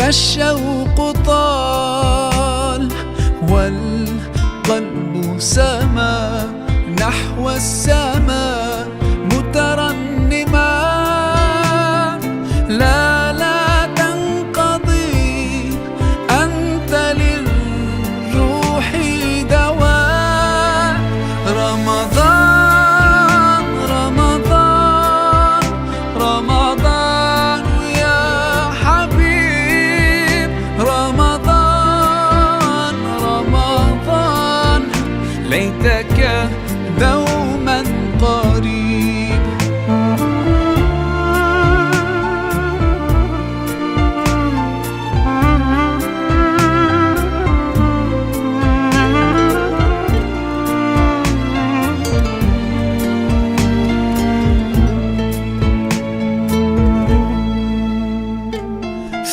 الشوق طال والقلب سما نحو السماء مترنما. لا تنقضي أنت للروح دواء. رمضان رمضان رمضان يا حبيب. رمضان رمضان ليتك دوما قريب.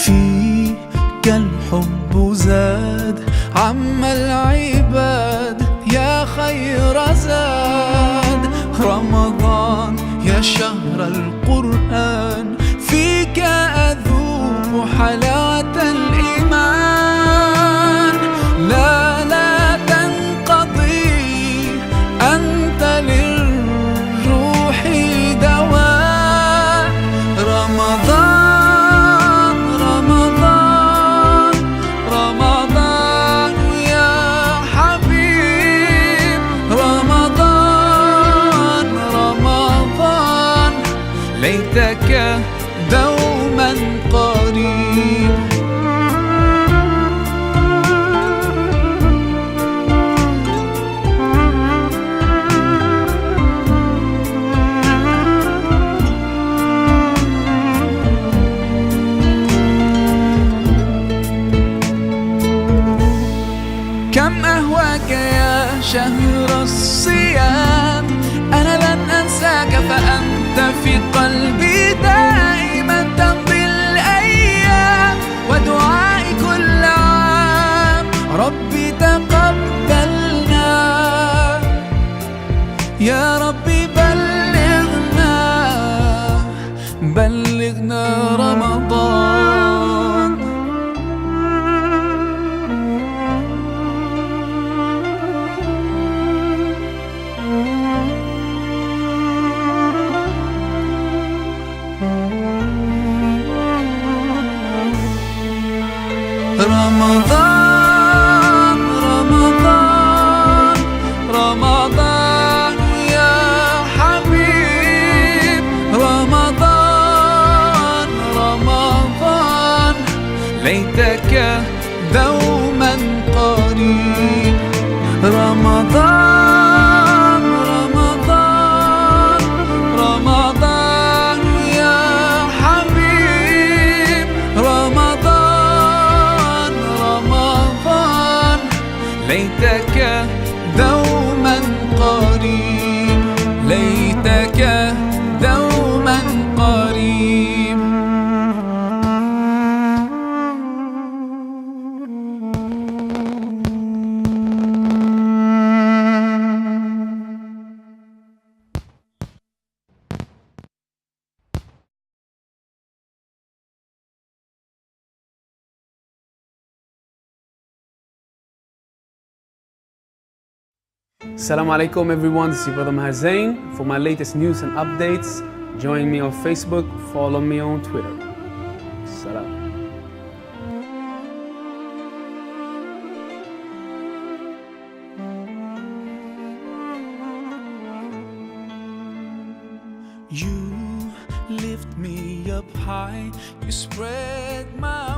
فيك الحب زاد عم العباد يا خير زاد. رمضان يا شهر القرآن فيك أذوق حلاوة الإيمان. لا تنقضي أنت للروح دواء. رمضان رمضان رمضان يا حبيب. رمضان رمضان ليتك دوما قريب. كم أهواك يا شهر الصيام. أنا لن أنساك فأنت في قلبي دائما. تمضي الأيام ودعائي كل عام ربي تقبلنا. يا ربي بلغنا رمضان. رمضان رمضان رمضان يا حبيب. رمضان رمضان ليتك دوما قريب. رمضان رمضان رمضان يا حبيب. رمضان رمضان ليتك دوما قريب. ليتك دوما قريب. Assalamu alaikum everyone, this is your brother Maher Zain. For my latest news and updates, join me on Facebook, follow me on Twitter. Salam. You lift me up high, you spread my